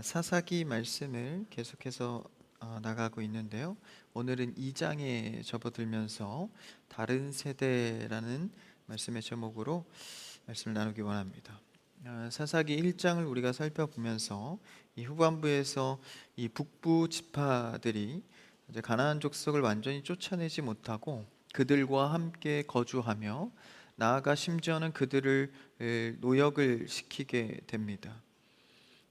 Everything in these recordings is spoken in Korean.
사사기 말씀을 계속해서 나가고 있는데요. 오늘은 2장에 접어들면서 다른 세대라는 말씀의 제목으로 말씀을 나누기 원합니다. 사사기 1장을 우리가 살펴보면서 이 후반부에서 이 북부 지파들이 이제 가나안 족속을 완전히 쫓아내지 못하고 그들과 함께 거주하며 나아가 심지어는 그들을 노역을 시키게 됩니다.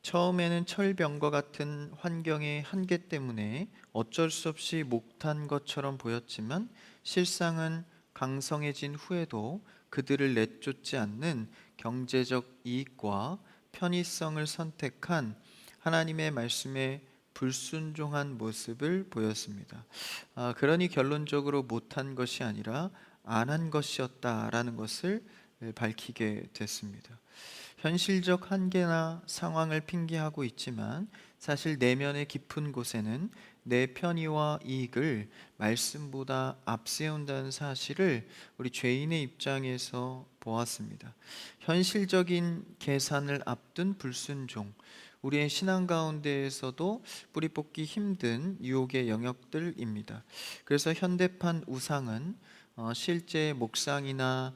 처음에는 철병과 같은 환경의 한계 때문에 어쩔 수 없이 못한 것처럼 보였지만 실상은 강성해진 후에도 그들을 내쫓지 않는 경제적 이익과 편의성을 선택한 하나님의 말씀에 불순종한 모습을 보였습니다. 그러니 결론적으로 못한 것이 아니라 안 한 것이었다라는 것을 밝히게 됐습니다. 현실적 한계나 상황을 핑계하고 있지만 사실 내면의 깊은 곳에는 내 편의와 이익을 말씀보다 앞세운다는 사실을 우리 죄인의 입장에서 보았습니다. 현실적인 계산을 앞둔 불순종, 우리의 신앙 가운데에서도 뿌리 뽑기 힘든 유혹의 영역들입니다. 그래서 현대판 우상은 실제 목상이나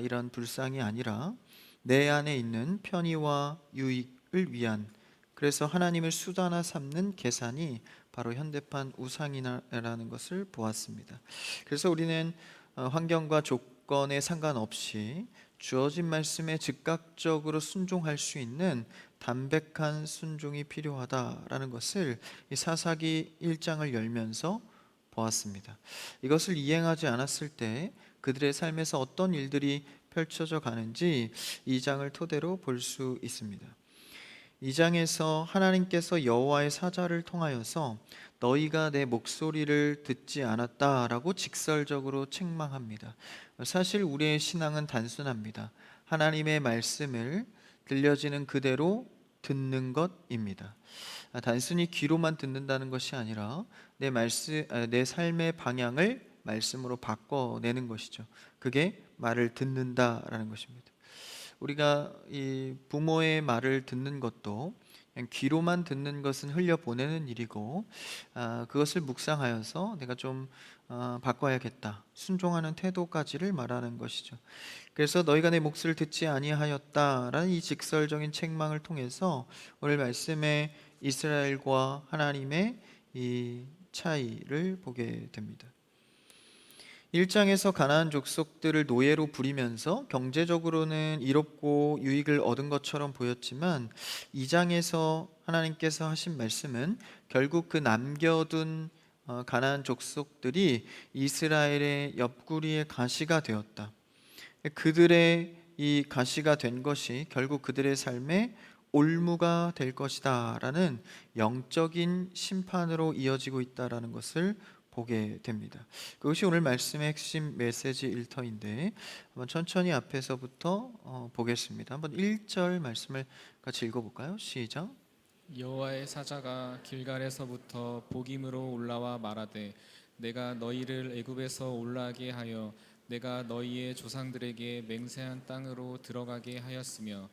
이런 불상이 아니라 내 안에 있는 편의와 유익을 위한, 그래서 하나님을 수단화 삼는 계산이 바로 현대판 우상이라는 것을 보았습니다. 그래서 우리는 환경과 조건에 상관없이 주어진 말씀에 즉각적으로 순종할 수 있는 담백한 순종이 필요하다라는 것을 이 사사기 1장을 열면서 보았습니다. 이것을 이행하지 않았을 때 그들의 삶에서 어떤 일들이 펼쳐져 가는지 2장을 토대로 볼 수 있습니다. 2장에서 하나님께서 여호와의 사자를 통하여서 너희가 내 목소리를 듣지 않았다라고 직설적으로 책망합니다. 사실 우리의 신앙은 단순합니다. 하나님의 말씀을 들려지는 그대로 듣는 것입니다. 단순히 귀로만 듣는다는 것이 아니라 내 삶의 방향을 말씀으로 바꿔내는 것이죠. 그게 말을 듣는다라는 것입니다. 우리가 이 부모의 말을 듣는 것도 그냥 귀로만 듣는 것은 흘려보내는 일이고, 그것을 묵상하여서 내가 좀 바꿔야겠다, 순종하는 태도까지를 말하는 것이죠. 그래서 너희가 내 목소리를 듣지 아니하였다라는 이 직설적인 책망을 통해서 오늘 말씀에 이스라엘과 하나님의 이 차이를 보게 됩니다. 1장에서 가나안 족속들을 노예로 부리면서 경제적으로는 이롭고 유익을 얻은 것처럼 보였지만 2장에서 하나님께서 하신 말씀은 결국 그 남겨둔 가나안 족속들이 이스라엘의 옆구리의 가시가 되었다. 그들의 이 가시가 된 것이 결국 그들의 삶에 올무가 될 것이다 라는 영적인 심판으로 이어지고 있다라는 것을 보게 됩니다. 그것이 오늘 말씀의 핵심 메시지 일터인데 한번 천천히 앞에서부터 보겠습니다. 한번 1절 말씀을 같이 읽어볼까요? 시작. 여호와의 사자가 길갈에서부터 복임으로 올라와 말하되 내가 너희를 애굽에서 올라가게 하여 내가 너희의 조상들에게 맹세한 땅으로 들어가게 하였으며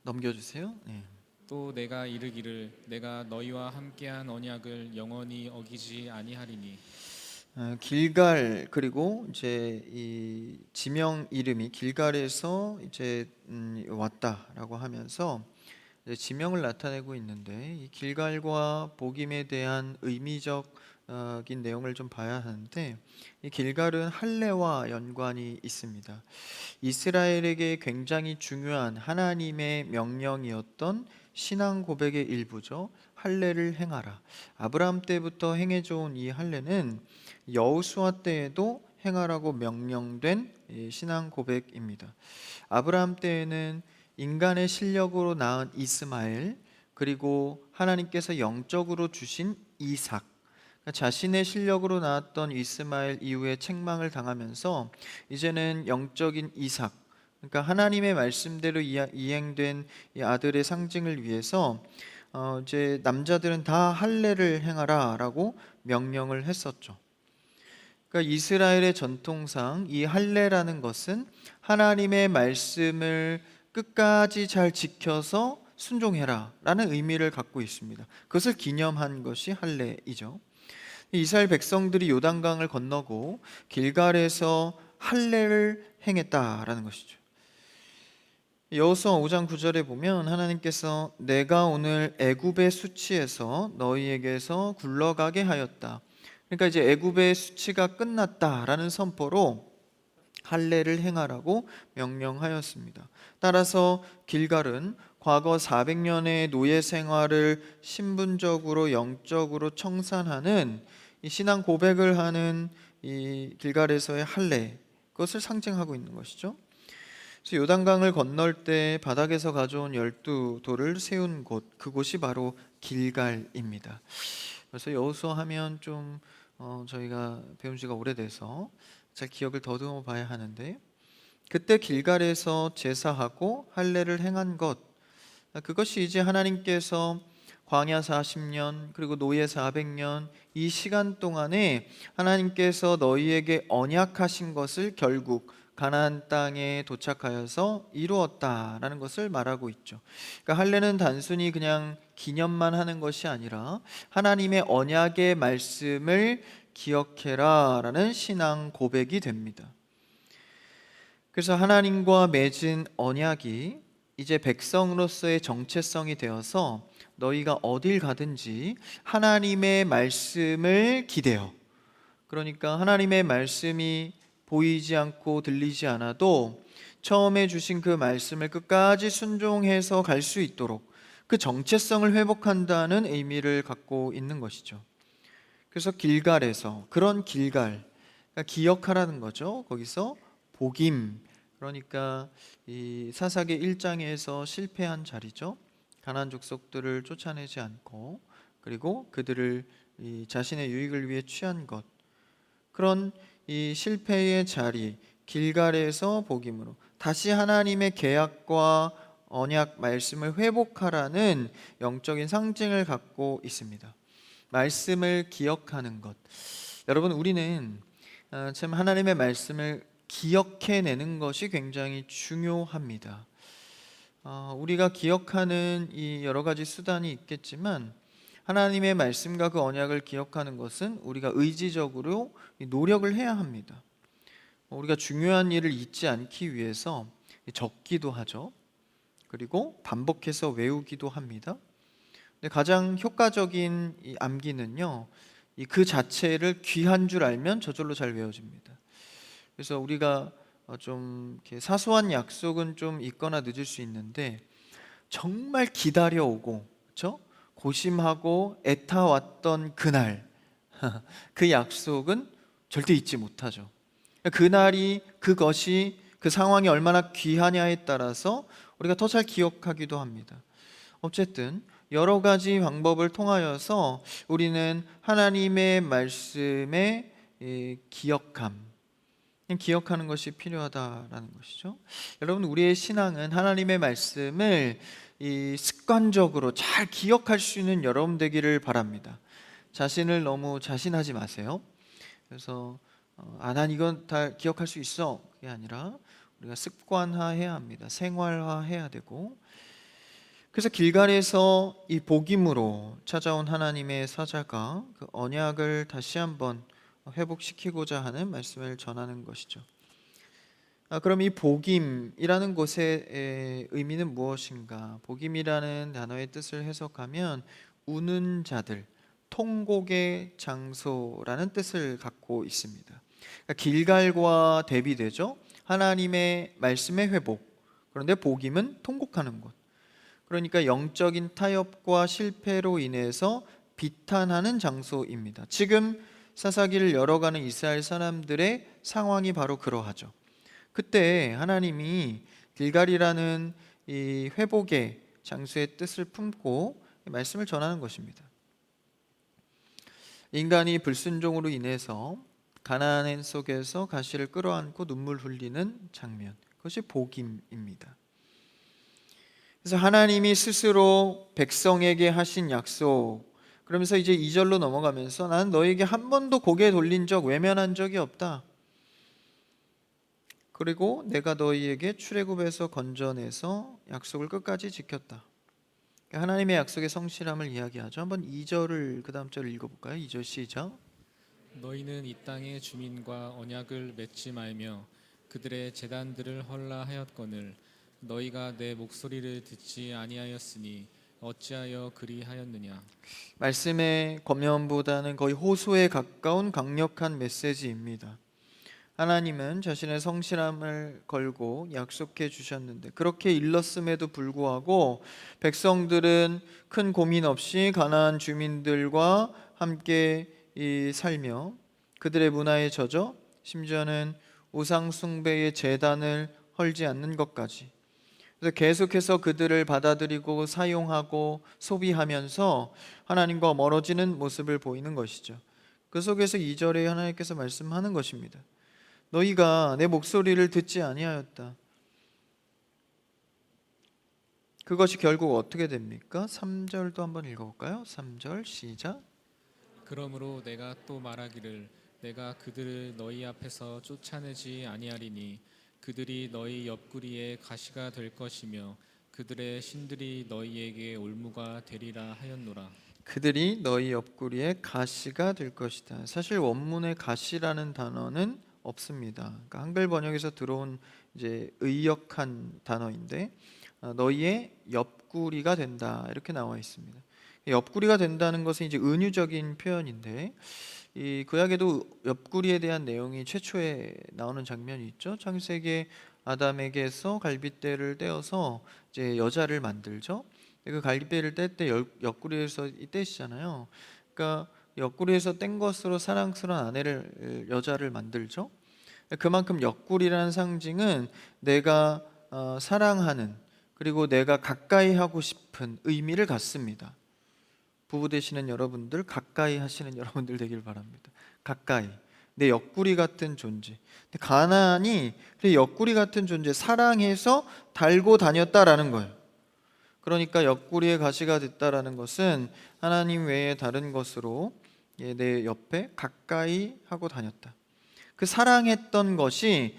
넘겨주세요. 네. 또 내가 이르기를 내가 너희와 함께한 언약을 영원히 어기지 아니하리니. 길갈, 그리고 이제 이 지명 이름이 길갈에서 이제 왔다라고 하면서 이제 지명을 나타내고 있는데, 이 길갈과 복임에 대한 의미적인 내용을 좀 봐야 하는데, 이 길갈은 할례와 연관이 있습니다. 이스라엘에게 굉장히 중요한 하나님의 명령이었던 신앙 고백의 일부죠. 할례를 행하라. 아브라함 때부터 행해져 온 이 할례는 여호수아 때에도 행하라고 명령된 신앙 고백입니다. 아브라함 때에는 인간의 실력으로 낳은 이스마엘, 그리고 하나님께서 영적으로 주신 이삭, 자신의 실력으로 낳았던 이스마엘 이후에 책망을 당하면서 이제는 영적인 이삭, 그러니까 하나님의 말씀대로 이행된 이 아들의 상징을 위해서 이제 남자들은 다 할례를 행하라라고 명령을 했었죠. 그러니까 이스라엘의 전통상 이 할례라는 것은 하나님의 말씀을 끝까지 잘 지켜서 순종해라 라는 의미를 갖고 있습니다. 그것을 기념한 것이 할례이죠. 이스라엘 백성들이 요단강을 건너고 길갈에서 할례를 행했다라는 것이죠. 여호수아 5장 9절에 보면 하나님께서 내가 오늘 애굽의 수치에서 너희에게서 굴러가게 하였다. 그러니까 이제 애굽의 수치가 끝났다라는 선포로 할례를 행하라고 명령하였습니다. 따라서 길갈은 과거 400년의 노예 생활을 신분적으로 영적으로 청산하는 이 신앙 고백을 하는 이 길갈에서의 할례, 그것을 상징하고 있는 것이죠. 그래서 요단강을 건널 때 바닥에서 가져온 12돌을 세운 곳, 그곳이 바로 길갈입니다. 그래서 여호수아 하면 좀 저희가 배운 지가 오래돼서 잘 기억을 더듬어 봐야 하는데, 그때 길갈에서 제사하고 할례를 행한 것, 그것이 이제 하나님께서 광야 40년 그리고 노예 400년 이 시간 동안에 하나님께서 너희에게 언약하신 것을 결국 가나안 땅에 도착하여서 이루었다라는 것을 말하고 있죠. 그러니까 할례는 단순히 그냥 기념만 하는 것이 아니라 하나님의 언약의 말씀을 기억해라라는 신앙 고백이 됩니다. 그래서 하나님과 맺은 언약이 이제 백성으로서의 정체성이 되어서 너희가 어딜 가든지 하나님의 말씀을 기대어, 그러니까 하나님의 말씀이 보이지 않고 들리지 않아도 처음에 주신 그 말씀을 끝까지 순종해서 갈 수 있도록 그 정체성을 회복한다는 의미를 갖고 있는 것이죠. 그래서 길갈에서, 그런 길갈, 그러니까 기억하라는 거죠. 거기서 복임, 그러니까 이 사사기 1장에서 실패한 자리죠. 가나안 족속들을 쫓아내지 않고 그리고 그들을 이 자신의 유익을 위해 취한 것, 그런 이 실패의 자리 길갈에서 복임으로 다시 하나님의 계약과 언약 말씀을 회복하라는 영적인 상징을 갖고 있습니다. 말씀을 기억하는 것. 여러분, 우리는 참 하나님의 말씀을 기억해내는 것이 굉장히 중요합니다. 우리가 기억하는 이 여러 가지 수단이 있겠지만 하나님의 말씀과 그 언약을 기억하는 것은 우리가 의지적으로 노력을 해야 합니다. 우리가 중요한 일을 잊지 않기 위해서 적기도 하죠. 그리고 반복해서 외우기도 합니다. 근데 가장 효과적인 이 암기는요, 그 자체를 귀한 줄 알면 저절로 잘 외워집니다. 그래서 우리가 좀 이렇게 사소한 약속은 좀 있거나 늦을 수 있는데 정말 기다려오고, 그렇죠? 고심하고 애타왔던 그날 그 약속은 절대 잊지 못하죠. 그날이, 그것이, 그 상황이 얼마나 귀하냐에 따라서 우리가 더 잘 기억하기도 합니다. 어쨌든 여러 가지 방법을 통하여서 우리는 하나님의 말씀의 기억하는 것이 필요하다라는 것이죠. 여러분, 우리의 신앙은 하나님의 말씀을 습관적으로 잘 기억할 수 있는 여러분 되기를 바랍니다. 자신을 너무 자신하지 마세요. 그래서 난 이건 다 기억할 수 있어, 그게 아니라 우리가 습관화해야 합니다. 생활화해야 되고. 그래서 길갈에서 이 복임으로 찾아온 하나님의 사자가 그 언약을 다시 한번 회복시키고자 하는 말씀을 전하는 것이죠. 그럼 이 복임이라는 것의 의미는 무엇인가? 복임이라는 단어의 뜻을 해석하면 우는 자들, 통곡의 장소라는 뜻을 갖고 있습니다. 그러니까 길갈과 대비되죠. 하나님의 말씀의 회복. 그런데 복임은 통곡하는 곳. 그러니까 영적인 타협과 실패로 인해서 비탄하는 장소입니다. 지금 사사기를 열어가는 이스라엘 사람들의 상황이 바로 그러하죠. 그때 하나님이 길갈이라는 이 회복의 장소의 뜻을 품고 말씀을 전하는 것입니다. 인간이 불순종으로 인해서 가나안 속에서 가시를 끌어안고 눈물 흘리는 장면, 그것이 복임입니다. 그래서 하나님이 스스로 백성에게 하신 약속, 그러면서 이제 2절로 넘어가면서 나는 너에게 한 번도 고개 돌린 적, 외면한 적이 없다. 그리고 내가 너희에게 출애굽에서 건져내서 약속을 끝까지 지켰다. 하나님의 약속의 성실함을 이야기하죠. 한번 2절을 그 다음 절을 읽어볼까요? 2절 시작. 너희는 이 땅의 주민과 언약을 맺지 말며 그들의 제단들을 헐라하였거늘 너희가 내 목소리를 듣지 아니하였으니 어찌하여 그리하였느냐. 말씀의 권면보다는 거의 호소에 가까운 강력한 메시지입니다. 하나님은 자신의 성실함을 걸고 약속해 주셨는데 그렇게 일렀음에도 불구하고 백성들은 큰 고민 없이 가나안 주민들과 함께 살며 그들의 문화에 젖어 심지어는 우상 숭배의 제단을 헐지 않는 것까지, 그래서 계속해서 그들을 받아들이고 사용하고 소비하면서 하나님과 멀어지는 모습을 보이는 것이죠. 그 속에서 2절에 하나님께서 말씀하는 것입니다. 너희가 내 목소리를 듣지 아니하였다. 그것이 결국 어떻게 됩니까? 3절도 한번 읽어볼까요? 3절 시작. 그러므로 내가 또 말하기를 내가 그들을 너희 앞에서 쫓아내지 아니하리니 그들이 너희 옆구리에 가시가 될 것이며 그들의 신들이 너희에게 올무가 되리라 하였노라. 그들이 너희 옆구리에 가시가 될 것이다. 사실 원문에 가시라는 단어는 없습니다. 그러니까 한글 번역에서 들어온 이제 의역한 단어인데 너희의 옆구리가 된다 이렇게 나와 있습니다. 옆구리가 된다는 것은 이제 은유적인 표현인데 이 구약에도 옆구리에 대한 내용이 최초에 나오는 장면이 있죠. 창세기에 아담에게서 갈빗대를 떼어서 이제 여자를 만들죠. 그 갈빗대를 뗄 때 옆구리에서 떼시잖아요. 그러니까 옆구리에서 뗀 것으로 사랑스러운 아내를 여자를 만들죠. 그만큼 옆구리라는 상징은 내가 사랑하는 그리고 내가 가까이 하고 싶은 의미를 갖습니다. 부부 되시는 여러분들, 가까이 하시는 여러분들 되길 바랍니다. 가까이, 내 옆구리 같은 존재. 가나안이 그 옆구리 같은 존재, 사랑해서 달고 다녔다라는 거예요. 그러니까 옆구리에 가시가 됐다라는 것은 하나님 외에 다른 것으로 내 옆에 가까이 하고 다녔다. 그 사랑했던 것이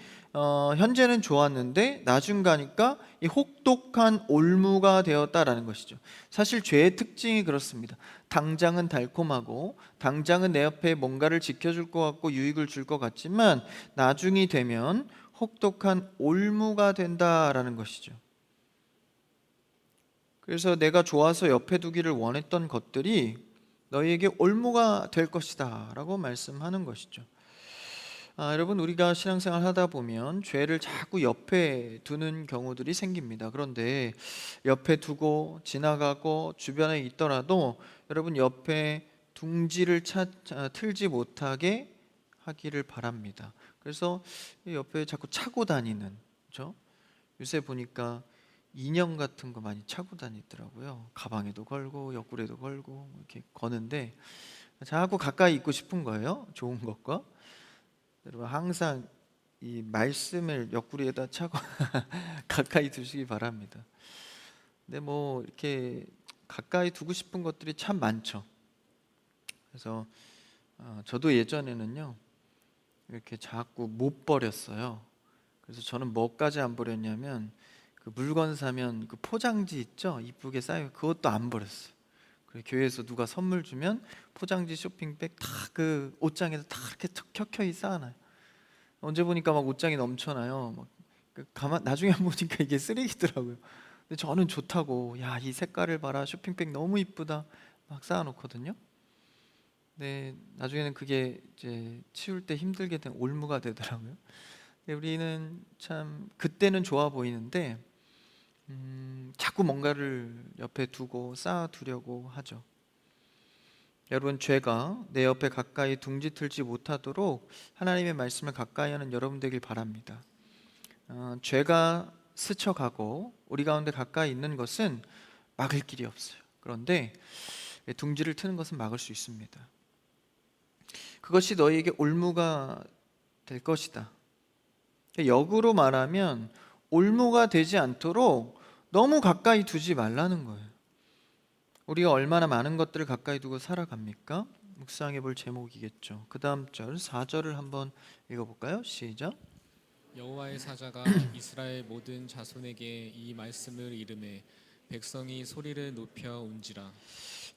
현재는 좋았는데 나중 가니까 이 혹독한 올무가 되었다라는 것이죠. 사실 죄의 특징이 그렇습니다. 당장은 달콤하고 당장은 내 옆에 뭔가를 지켜줄 것 같고 유익을 줄 것 같지만 나중이 되면 혹독한 올무가 된다라는 것이죠. 그래서 내가 좋아서 옆에 두기를 원했던 것들이 너희에게 올무가 될 것이다 라고 말씀하는 것이죠. 여러분, 우리가 신앙생활 하다 보면 죄를 자꾸 옆에 두는 경우들이 생깁니다. 그런데 옆에 두고 지나가고 주변에 있더라도 여러분 옆에 둥지를 틀지 못하게 하기를 바랍니다. 그래서 옆에 자꾸 차고 다니는, 그렇죠? 요새 보니까 인형 같은 거 많이 차고 다니더라고요. 가방에도 걸고 옆구리에도 걸고 뭐 이렇게 거는데 자꾸 가까이 있고 싶은 거예요. 좋은 것과. 여러분 항상 이 말씀을 옆구리에다 차고 가까이 두시기 바랍니다. 근데 뭐 이렇게 가까이 두고 싶은 것들이 참 많죠. 그래서 저도 예전에는요 이렇게 자꾸 못 버렸어요. 그래서 저는 뭐까지 안 버렸냐면 그 물건 사면 그 포장지 있죠, 이쁘게 쌓여, 그것도 안 버렸어요. 그리고 교회에서 누가 선물 주면 포장지 쇼핑백 다 그 옷장에서 다 이렇게 켜켜이 쌓아놔요. 언제 보니까 막 옷장이 넘쳐나요. 가만 나중에 보니까 이게 쓰레기더라고요. 근데 저는 좋다고, 야, 이 색깔을 봐라, 쇼핑백 너무 이쁘다, 막 쌓아놓거든요. 근데 나중에는 그게 이제 치울 때 힘들게 된 올무가 되더라고요. 근데 우리는 참 그때는 좋아 보이는데 자꾸 뭔가를 옆에 두고 쌓아두려고 하죠. 여러분, 죄가 내 옆에 가까이 둥지 틀지 못하도록 하나님의 말씀을 가까이 하는 여러분 되길 바랍니다. 죄가 스쳐가고 우리 가운데 가까이 있는 것은 막을 길이 없어요. 그런데 둥지를 트는 것은 막을 수 있습니다. 그것이 너희에게 올무가 될 것이다. 역으로 말하면 올무가 되지 않도록 너무 가까이 두지 말라는 거예요. 우리가 얼마나 많은 것들을 가까이 두고 살아갑니까? 묵상해 볼 제목이겠죠. 그 다음 절 4절을 한번 읽어볼까요? 시작. 여호와의 사자가 이스라엘 모든 자손에게 이 말씀을 이르매 백성이 소리를 높여 운지라.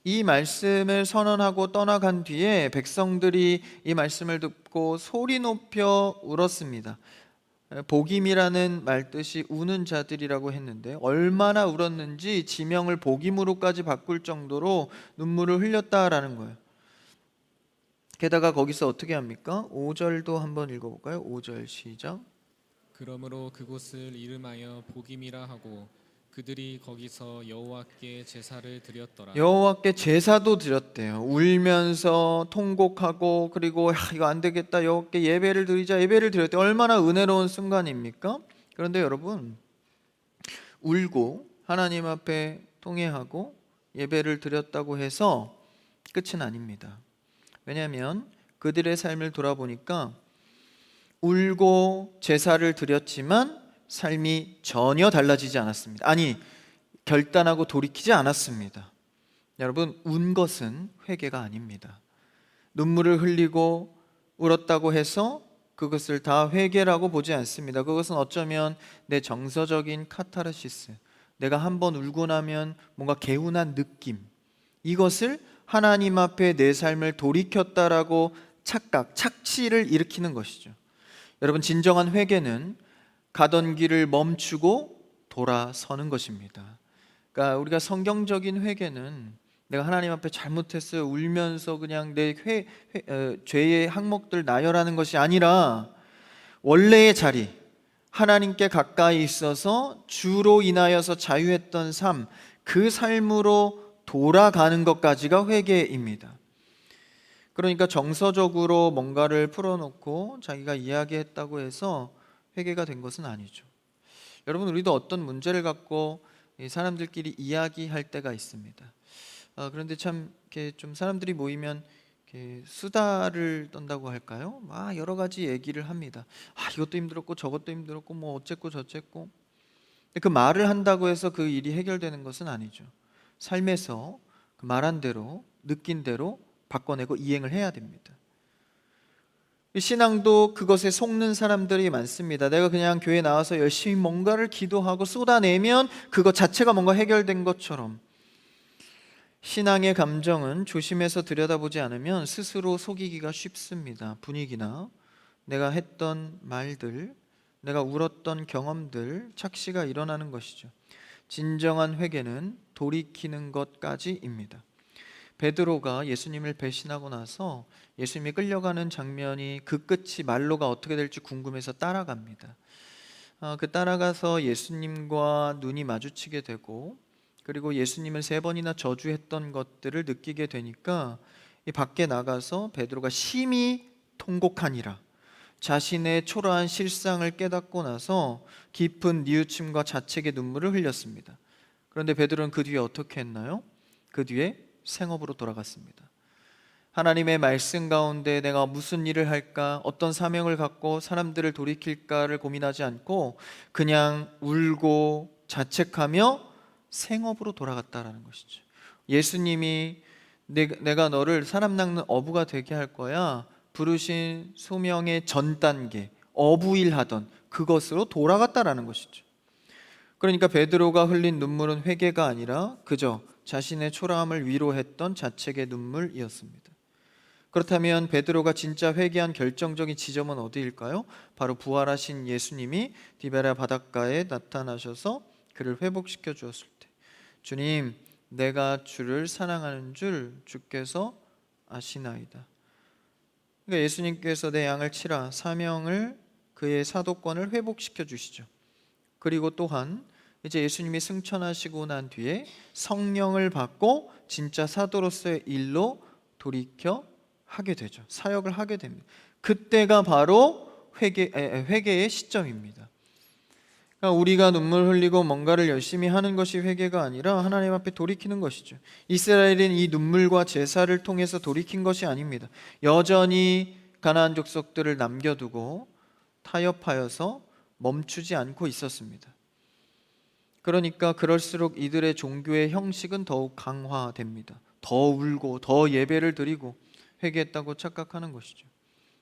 이 말씀을 선언하고 떠나간 뒤에 백성들이 이 말씀을 듣고 소리 높여 울었습니다. 복임이라는 말 뜻이 우는 자들이라고 했는데 얼마나 울었는지 지명을 복임으로까지 바꿀 정도로 눈물을 흘렸다라는 거예요. 게다가 거기서 어떻게 합니까? 5절도 한번 읽어볼까요? 5절 시작. 그러므로 그곳을 이름하여 복임이라 하고 그들이 거기서 여호와께 제사를 드렸더라. 여호와께 제사도 드렸대요. 울면서 통곡하고 그리고 이거 안 되겠다. 여호와께 예배를 드리자. 예배를 드렸대. 얼마나 은혜로운 순간입니까? 그런데 여러분, 울고 하나님 앞에 통회하고 예배를 드렸다고 해서 끝은 아닙니다. 왜냐하면 그들의 삶을 돌아보니까 울고 제사를 드렸지만 삶이 전혀 달라지지 않았습니다. 아니, 결단하고 돌이키지 않았습니다. 여러분, 운 것은 회개가 아닙니다. 눈물을 흘리고 울었다고 해서 그것을 다 회개라고 보지 않습니다. 그것은 어쩌면 내 정서적인 카타르시스, 내가 한번 울고 나면 뭔가 개운한 느낌, 이것을 하나님 앞에 내 삶을 돌이켰다라고 착각, 착시를 일으키는 것이죠. 여러분, 진정한 회개는 가던 길을 멈추고 돌아서는 것입니다. 그러니까 우리가 성경적인 회개는 내가 하나님 앞에 잘못했어요 울면서 그냥 내 죄의 항목들 나열하는 것이 아니라 원래의 자리, 하나님께 가까이 있어서 주로 인하여서 자유했던 삶, 그 삶으로 돌아가는 것까지가 회개입니다. 그러니까 정서적으로 뭔가를 풀어놓고 자기가 이야기했다고 해서 회개가 된 것은 아니죠. 여러분, 우리도 어떤 문제를 갖고 사람들끼리 이야기할 때가 있습니다. 그런데 참 이렇게 좀 사람들이 모이면 이렇게 수다를 떤다고 할까요? 여러 가지 얘기를 합니다. 이것도 힘들었고 저것도 힘들었고 뭐 어쨌고 저쨌고. 근데 그 말을 한다고 해서 그 일이 해결되는 것은 아니죠. 삶에서 그 말한 대로 느낀 대로 바꿔내고 이행을 해야 됩니다. 신앙도 그것에 속는 사람들이 많습니다. 내가 그냥 교회 나와서 열심히 뭔가를 기도하고 쏟아내면 그것 자체가 뭔가 해결된 것처럼, 신앙의 감정은 조심해서 들여다보지 않으면 스스로 속이기가 쉽습니다. 분위기나 내가 했던 말들, 내가 울었던 경험들, 착시가 일어나는 것이죠. 진정한 회개는 돌이키는 것까지입니다. 베드로가 예수님을 배신하고 나서 예수님이 끌려가는 장면이 그 끝이 말로가 어떻게 될지 궁금해서 따라갑니다. 그 따라가서 예수님과 눈이 마주치게 되고 그리고 예수님을 3번이나 저주했던 것들을 느끼게 되니까 이 밖에 나가서 베드로가 심히 통곡하니라, 자신의 초라한 실상을 깨닫고 나서 깊은 뉘우침과 자책의 눈물을 흘렸습니다. 그런데 베드로는 그 뒤에 어떻게 했나요? 그 뒤에 생업으로 돌아갔습니다. 하나님의 말씀 가운데 내가 무슨 일을 할까, 어떤 사명을 갖고 사람들을 돌이킬까를 고민하지 않고 그냥 울고 자책하며 생업으로 돌아갔다라는 것이죠. 예수님이 내가 너를 사람 낚는 어부가 되게 할 거야 부르신 소명의 전 단계, 어부일 하던 그것으로 돌아갔다라는 것이죠. 그러니까 베드로가 흘린 눈물은 회개가 아니라 그저 자신의 초라함을 위로했던 자책의 눈물이었습니다. 그렇다면 베드로가 진짜 회개한 결정적인 지점은 어디일까요? 바로 부활하신 예수님이 디베랴 바닷가에 나타나셔서 그를 회복시켜 주었을 때, 주님, 내가 주를 사랑하는 줄 주께서 아시나이다. 그러니까 예수님께서 내 양을 치라, 사명을, 그의 사도권을 회복시켜 주시죠. 그리고 또한 이제 예수님이 승천하시고 난 뒤에 성령을 받고 진짜 사도로서의 일로 돌이켜 하게 되죠. 사역을 하게 됩니다. 그때가 바로 회개의 시점입니다. 그러니까 우리가 눈물 흘리고 뭔가를 열심히 하는 것이 회개가 아니라 하나님 앞에 돌이키는 것이죠. 이스라엘은 이 눈물과 제사를 통해서 돌이킨 것이 아닙니다. 여전히 가나안 족속들을 남겨두고 타협하여서 멈추지 않고 있었습니다. 그러니까 그럴수록 이들의 종교의 형식은 더욱 강화됩니다. 더 울고 더 예배를 드리고 회개했다고 착각하는 것이죠.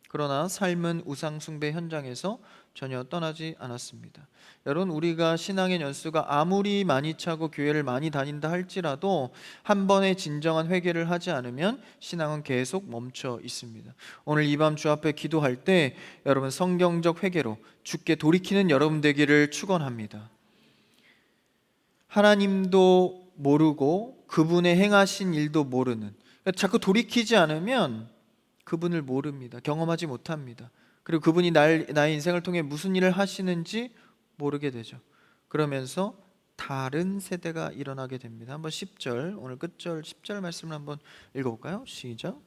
그러나 삶은 우상 숭배 현장에서 전혀 떠나지 않았습니다. 여러분, 우리가 신앙의 연수가 아무리 많이 차고 교회를 많이 다닌다 할지라도 한 번의 진정한 회개를 하지 않으면 신앙은 계속 멈춰 있습니다. 오늘 이 밤 주 앞에 기도할 때 여러분 성경적 회개로 주께 돌이키는 여러분 되기를 축원합니다. 하나님도 모르고 그분의 행하신 일도 모르는, 그러니까 자꾸 돌이키지 않으면 그분을 모릅니다. 경험하지 못합니다. 그리고 그분이 나의 인생을 통해 무슨 일을 하시는지 모르게 되죠. 그러면서 다른 세대가 일어나게 됩니다. 한번 10절, 오늘 끝절 10절 말씀을 한번 읽어볼까요? 시작.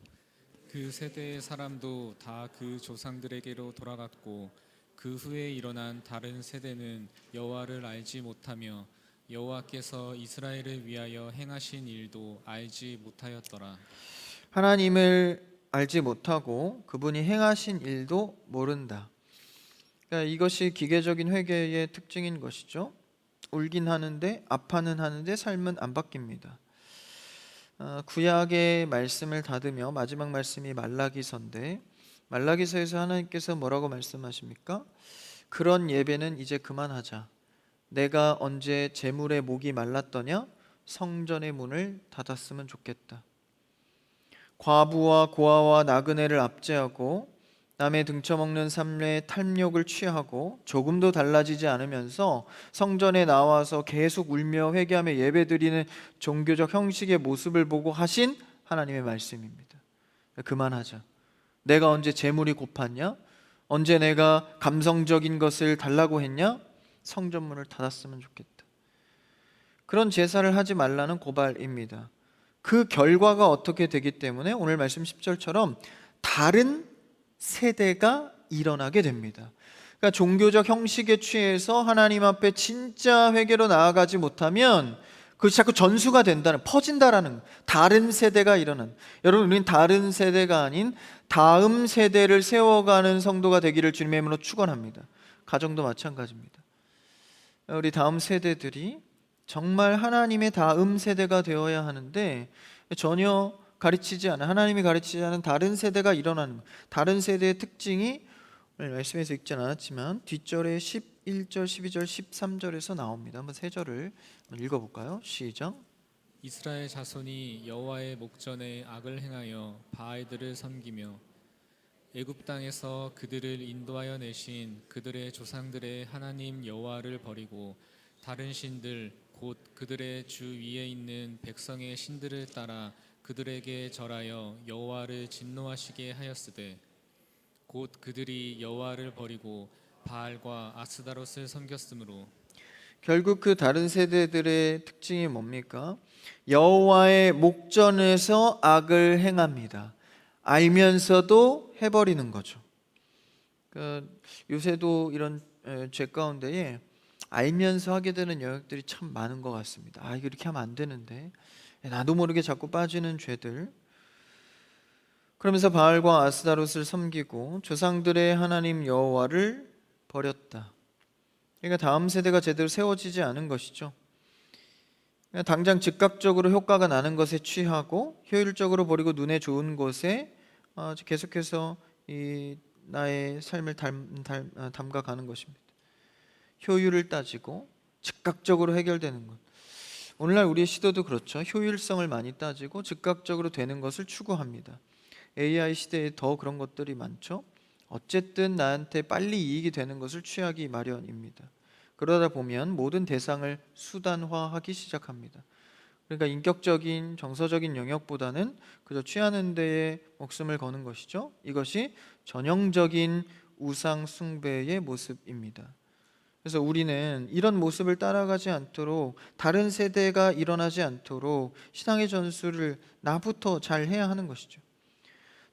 그 세대의 사람도 다 그 조상들에게로 돌아갔고 그 후에 일어난 다른 세대는 여호와를 알지 못하며 여호와께서 이스라엘을 위하여 행하신 일도 알지 못하였더라. 하나님을 알지 못하고 그분이 행하신 일도 모른다. 그러니까 이것이 기계적인 회개의 특징인 것이죠. 울긴 하는데 아파는 하는데 삶은 안 바뀝니다. 구약의 말씀을 닫으며 마지막 말씀이 말라기서인데, 말라기서에서 하나님께서 뭐라고 말씀하십니까? 그런 예배는 이제 그만하자. 내가 언제 재물의 목이 말랐더냐? 성전의 문을 닫았으면 좋겠다. 과부와 고아와 나그네를 압제하고 남의 등쳐먹는 삶의 탐욕을 취하고 조금도 달라지지 않으면서 성전에 나와서 계속 울며 회개하며 예배드리는 종교적 형식의 모습을 보고 하신 하나님의 말씀입니다. 그만하자. 내가 언제 재물이 고팠냐? 언제 내가 감성적인 것을 달라고 했냐? 성전문을 닫았으면 좋겠다. 그런 제사를 하지 말라는 고발입니다. 그 결과가 어떻게 되기 때문에 오늘 말씀 10절처럼 다른 세대가 일어나게 됩니다. 그러니까 종교적 형식에 취해서 하나님 앞에 진짜 회개로 나아가지 못하면 그것이 자꾸 전수가 된다는, 퍼진다라는, 다른 세대가 일어난, 여러분, 우리는 다른 세대가 아닌 다음 세대를 세워가는 성도가 되기를 주님의 이름으로 축원합니다. 가정도 마찬가지입니다. 우리 다음 세대들이 정말 하나님의 다음 세대가 되어야 하는데 전혀 가르치지 않은, 하나님이 가르치지 않은 다른 세대가 일어나는, 다른 세대의 특징이 오늘 말씀에서 읽진 않았지만 뒷절에 11절, 12절, 13절에서 나옵니다. 한번 세 절을 읽어볼까요? 시작. 이스라엘 자손이 여호와의 목전에 악을 행하여 바알들을 섬기며 애굽 땅에서 그들을 인도하여 내신 그들의 조상들의 하나님 여호와를 버리고 다른 신들 곧 그들의 주 위에 있는 백성의 신들을 따라 그들에게 절하여 여호와를 진노하시게 하였으되 곧 그들이 여호와를 버리고 바알과 아스다롯을 섬겼으므로. 결국 그 다른 세대들의 특징이 뭡니까? 여호와의 목전에서 악을 행합니다. 알면서도 해버리는 거죠. 요새도 이런 죄 가운데에 알면서 하게 되는 영역들이 참 많은 것 같습니다. 이거 이렇게 하면 안 되는데, 나도 모르게 자꾸 빠지는 죄들. 그러면서 바알과 아스다롯을 섬기고 조상들의 하나님 여호와를 버렸다. 그러니까 다음 세대가 제대로 세워지지 않은 것이죠. 그냥 당장 즉각적으로 효과가 나는 것에 취하고 효율적으로 버리고 눈에 좋은 것에 계속해서 이 나의 삶을 담가가는 것입니다. 효율을 따지고 즉각적으로 해결되는 것. 오늘날 우리의 시도도 그렇죠. 효율성을 많이 따지고 즉각적으로 되는 것을 추구합니다. AI 시대에 더 그런 것들이 많죠. 어쨌든 나한테 빨리 이익이 되는 것을 취하기 마련입니다. 그러다 보면 모든 대상을 수단화하기 시작합니다. 그러니까 인격적인 정서적인 영역보다는 그저 취하는 데에 목숨을 거는 것이죠. 이것이 전형적인 우상 숭배의 모습입니다. 그래서 우리는 이런 모습을 따라가지 않도록, 다른 세대가 일어나지 않도록 신앙의 전수를 나부터 잘 해야 하는 것이죠.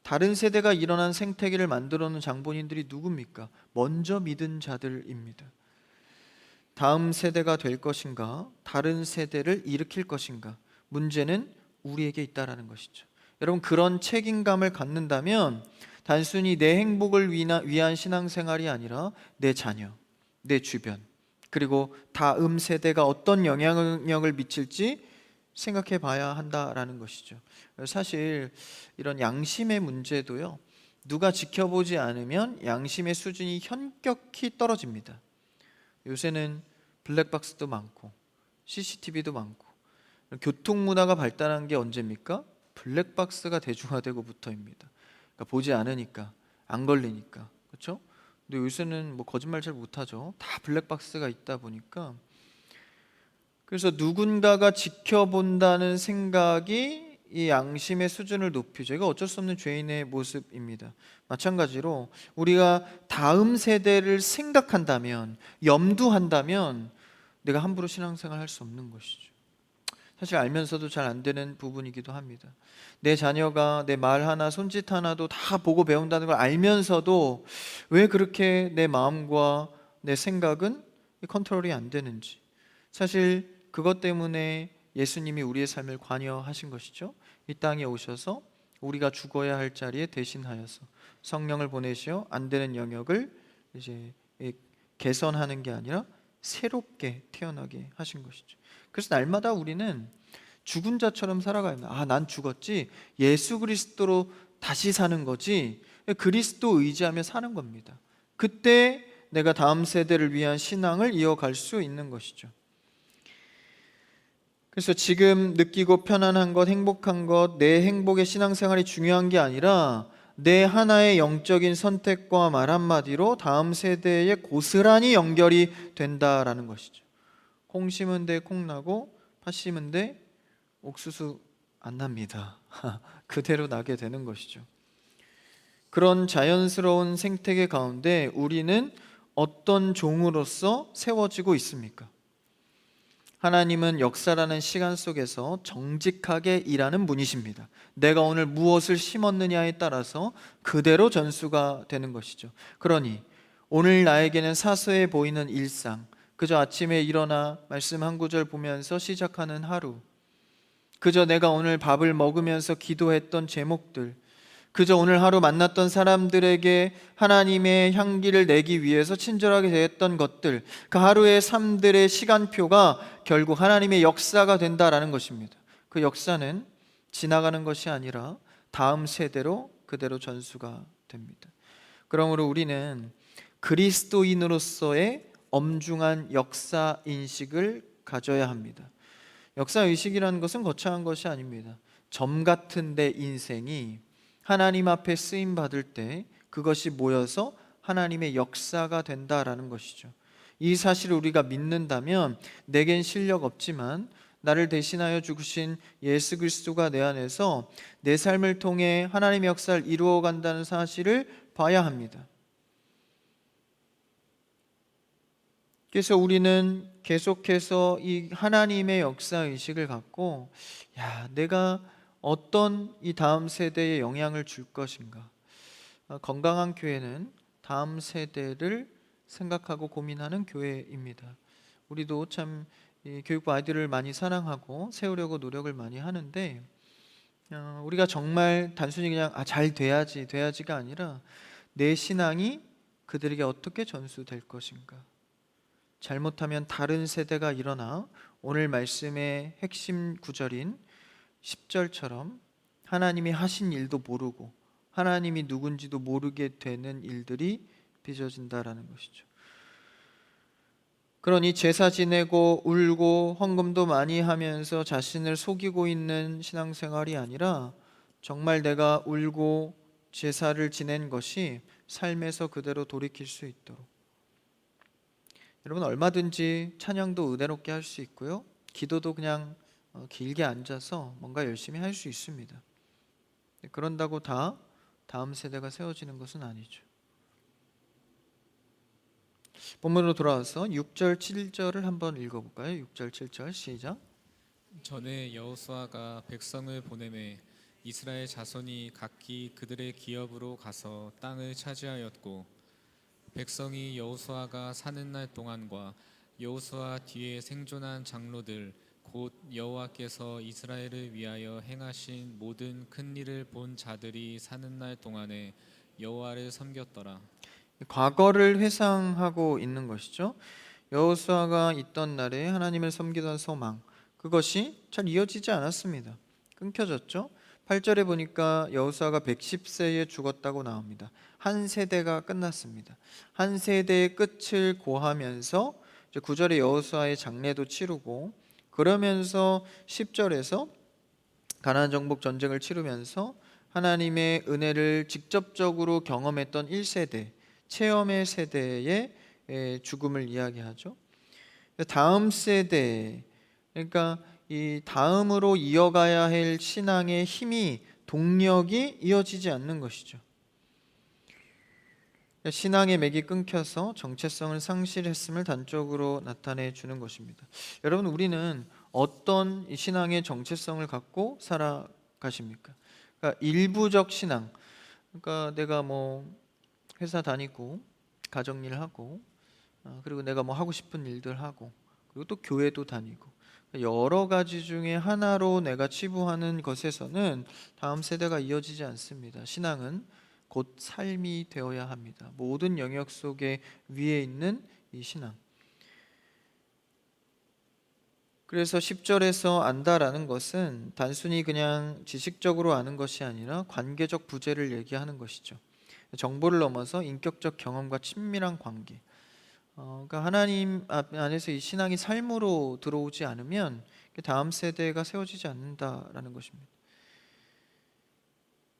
다른 세대가 일어난 생태계를 만들어 놓은 장본인들이 누굽니까? 먼저 믿은 자들입니다. 다음 세대가 될 것인가? 다른 세대를 일으킬 것인가? 문제는 우리에게 있다라는 것이죠. 여러분, 그런 책임감을 갖는다면 단순히 내 행복을 위한 신앙생활이 아니라 내 자녀, 내 주변, 그리고 다음 세대가 어떤 영향력을 미칠지 생각해 봐야 한다라는 것이죠. 사실 이런 양심의 문제도요, 누가 지켜보지 않으면 양심의 수준이 현격히 떨어집니다. 요새는 블랙박스도 많고 CCTV도 많고 교통문화가 발달한 게 언제입니까? 블랙박스가 대중화되고부터입니다. 그러니까 보지 않으니까, 안 걸리니까, 그렇죠? 근데 요새는 뭐 거짓말 잘 못하죠. 다 블랙박스가 있다 보니까. 그래서 누군가가 지켜본다는 생각이 이 양심의 수준을 높이죠. 이거 어쩔 수 없는 죄인의 모습입니다. 마찬가지로 우리가 다음 세대를 생각한다면, 염두한다면 내가 함부로 신앙생활 할 수 없는 것이죠. 사실 알면서도 잘 안 되는 부분이기도 합니다. 내 자녀가 내 말 하나 손짓 하나도 다 보고 배운다는 걸 알면서도 왜 그렇게 내 마음과 내 생각은 컨트롤이 안 되는지, 사실 그것 때문에 예수님이 우리의 삶을 관여하신 것이죠. 이 땅에 오셔서 우리가 죽어야 할 자리에 대신하여서 성령을 보내시어 안 되는 영역을 이제 개선하는 게 아니라 새롭게 태어나게 하신 것이죠. 그래서 날마다 우리는 죽은 자처럼 살아가야 합니다. 아, 난 죽었지. 예수 그리스도로 다시 사는 거지. 그리스도 의지하며 사는 겁니다. 그때 내가 다음 세대를 위한 신앙을 이어갈 수 있는 것이죠. 그래서 지금 느끼고 편안한 것, 행복한 것, 내 행복의 신앙생활이 중요한 게 아니라 내 하나의 영적인 선택과 말 한마디로 다음 세대에 고스란히 연결이 된다라는 것이죠. 콩 심은 데 콩 나고 팥 심은 데 옥수수 안 납니다. 그대로 나게 되는 것이죠. 그런 자연스러운 생태계 가운데 우리는 어떤 종으로서 세워지고 있습니까? 하나님은 역사라는 시간 속에서 정직하게 일하는 분이십니다. 내가 오늘 무엇을 심었느냐에 따라서 그대로 전수가 되는 것이죠. 그러니 오늘 나에게는 사소해 보이는 일상, 그저 아침에 일어나 말씀 한 구절 보면서 시작하는 하루, 그저 내가 오늘 밥을 먹으면서 기도했던 제목들, 그저 오늘 하루 만났던 사람들에게 하나님의 향기를 내기 위해서 친절하게 대했던 것들, 그 하루의 삶들의 시간표가 결국 하나님의 역사가 된다라는 것입니다. 그 역사는 지나가는 것이 아니라 다음 세대로 그대로 전수가 됩니다. 그러므로 우리는 그리스도인으로서의 엄중한 역사 인식을 가져야 합니다. 역사 의식이라는 것은 거창한 것이 아닙니다. 점 같은 내 인생이 하나님 앞에 쓰임 받을 때 그것이 모여서 하나님의 역사가 된다라는 것이죠. 이 사실을 우리가 믿는다면 내겐 실력 없지만 나를 대신하여 죽으신 예수 그리스도가 내 안에서 내 삶을 통해 하나님의 역사를 이루어 간다는 사실을 봐야 합니다. 그래서 우리는 계속해서 이 하나님의 역사 의식을 갖고, 내가 어떤 이 다음 세대에 영향을 줄 것인가. 건강한 교회는 다음 세대를 생각하고 고민하는 교회입니다. 우리도 참 교육부 아이들을 많이 사랑하고 세우려고 노력을 많이 하는데, 우리가 정말 단순히 그냥 잘 돼야지가 아니라 내 신앙이 그들에게 어떻게 전수될 것인가. 잘못하면 다른 세대가 일어나 오늘 말씀의 핵심 구절인 10절처럼 하나님이 하신 일도 모르고 하나님이 누군지도 모르게 되는 일들이 빚어진다라는 것이죠. 그러니 제사 지내고 울고 헌금도 많이 하면서 자신을 속이고 있는 신앙생활이 아니라 정말 내가 울고 제사를 지낸 것이 삶에서 그대로 돌이킬 수 있도록, 여러분 얼마든지 찬양도 은혜롭게 할 수 있고요, 기도도 그냥 길게 앉아서 뭔가 열심히 할 수 있습니다. 그런다고 다 다음 세대가 세워지는 것은 아니죠. 본문으로 돌아와서 6절 7절을 한번 읽어볼까요? 6절 7절 시작. 전에 여호수아가 백성을 보내매 이스라엘 자손이 각기 그들의 기업으로 가서 땅을 차지하였고, 백성이 여호수아가 사는 날 동안과 여호수아 뒤에 생존한 장로들 곧 여호와께서 이스라엘을 위하여 행하신 모든 큰 일을 본 자들이 사는 날 동안에 여호와를 섬겼더라. 과거를 회상하고 있는 것이죠. 여호수아가 있던 날에 하나님을 섬기던 소망, 그것이 잘 이어지지 않았습니다. 끊겨졌죠. 8절에 보니까 여호수아가 110세에 죽었다고 나옵니다. 한 세대가 끝났습니다. 한 세대의 끝을 고하면서 이제 9절에 여호수아의 장례도 치르고, 그러면서 10절에서 가나안 정복 전쟁을 치르면서 하나님의 은혜를 직접적으로 경험했던 1세대, 체험의 세대의 죽음을 이야기하죠. 다음 세대, 그러니까 이 다음으로 이어가야 할 신앙의 힘이, 동력이 이어지지 않는 것이죠. 신앙의 맥이 끊겨서 정체성을 상실했음을 단적으로 나타내 주는 것입니다. 여러분, 우리는 어떤 이 신앙의 정체성을 갖고 살아가십니까? 그러니까 일부적 신앙, 그러니까 내가 뭐 회사 다니고 가정일 하고, 그리고 내가 뭐 하고 싶은 일들 하고, 그리고 또 교회도 다니고, 여러 가지 중에 하나로 내가 치부하는 것에서는 다음 세대가 이어지지 않습니다. 신앙은 곧 삶이 되어야 합니다. 모든 영역 속에 위에 있는 이 신앙. 그래서 10절에서 안다라는 것은 단순히 그냥 지식적으로 아는 것이 아니라 관계적 부재를 얘기하는 것이죠. 정보를 넘어서 인격적 경험과 친밀한 관계. 그러니까 하나님 안에서 이 신앙이 삶으로 들어오지 않으면 다음 세대가 세워지지 않는다라는 것입니다.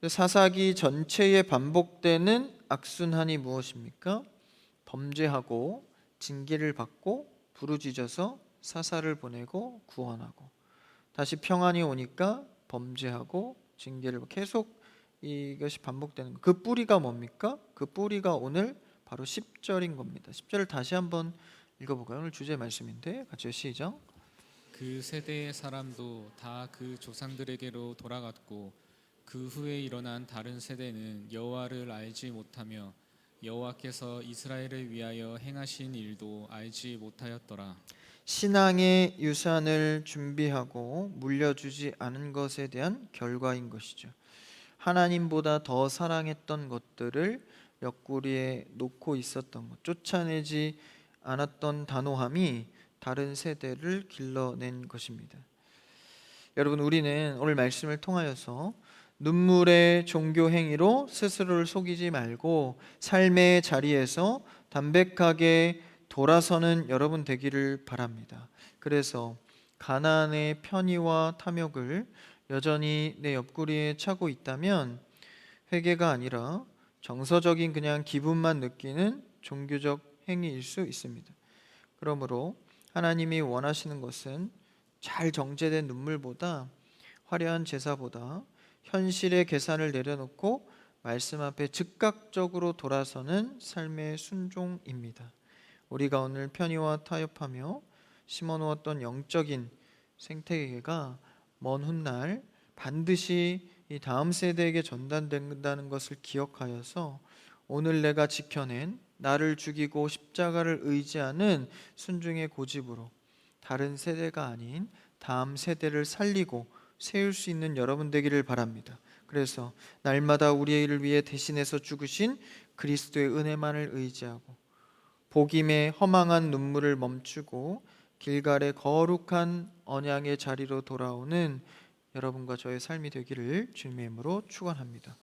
사사기 전체에 반복되는 악순환이 무엇입니까? 범죄하고 징계를 받고 부르짖어서 사사를 보내고 구원하고, 다시 평안이 오니까 범죄하고 징계를 받고, 계속 이것이 반복되는 것. 그 뿌리가 뭡니까? 그 뿌리가 오늘 바로 10절인 겁니다. 10절을 다시 한번 읽어볼까요? 오늘 주제 말씀인데 같이 시작. 그 세대의 사람도 다 그 조상들에게로 돌아갔고 그 후에 일어난 다른 세대는 여호와를 알지 못하며 여호와께서 이스라엘을 위하여 행하신 일도 알지 못하였더라. 신앙의 유산을 준비하고 물려주지 않은 것에 대한 결과인 것이죠. 하나님보다 더 사랑했던 것들을 옆구리에 놓고 있었던 것, 쫓아내지 않았던 단호함이 다른 세대를 길러낸 것입니다. 여러분, 우리는 오늘 말씀을 통하여서 눈물의 종교 행위로 스스로를 속이지 말고 삶의 자리에서 담백하게 돌아서는 여러분 되기를 바랍니다. 그래서 가나안의 편의와 탐욕을 여전히 내 옆구리에 차고 있다면 회개가 아니라 정서적인 그냥 기분만 느끼는 종교적 행위일 수 있습니다. 그러므로 하나님이 원하시는 것은 잘 정제된 눈물보다, 화려한 제사보다 현실의 계산을 내려놓고 말씀 앞에 즉각적으로 돌아서는 삶의 순종입니다. 우리가 오늘 편의와 타협하며 심어놓았던 영적인 생태계가 먼 훗날 반드시 이 다음 세대에게 전달된다는 것을 기억하여서 오늘 내가 지켜낸 나를 죽이고 십자가를 의지하는 순종의 고집으로 다른 세대가 아닌 다음 세대를 살리고 세울 수 있는 여러분 되기를 바랍니다. 그래서 날마다 우리의 일을 위해 대신해서 죽으신 그리스도의 은혜만을 의지하고 복임의 허망한 눈물을 멈추고 길갈의 거룩한 언약의 자리로 돌아오는 여러분과 저의 삶이 되기를 주님의 이름으로 축원합니다.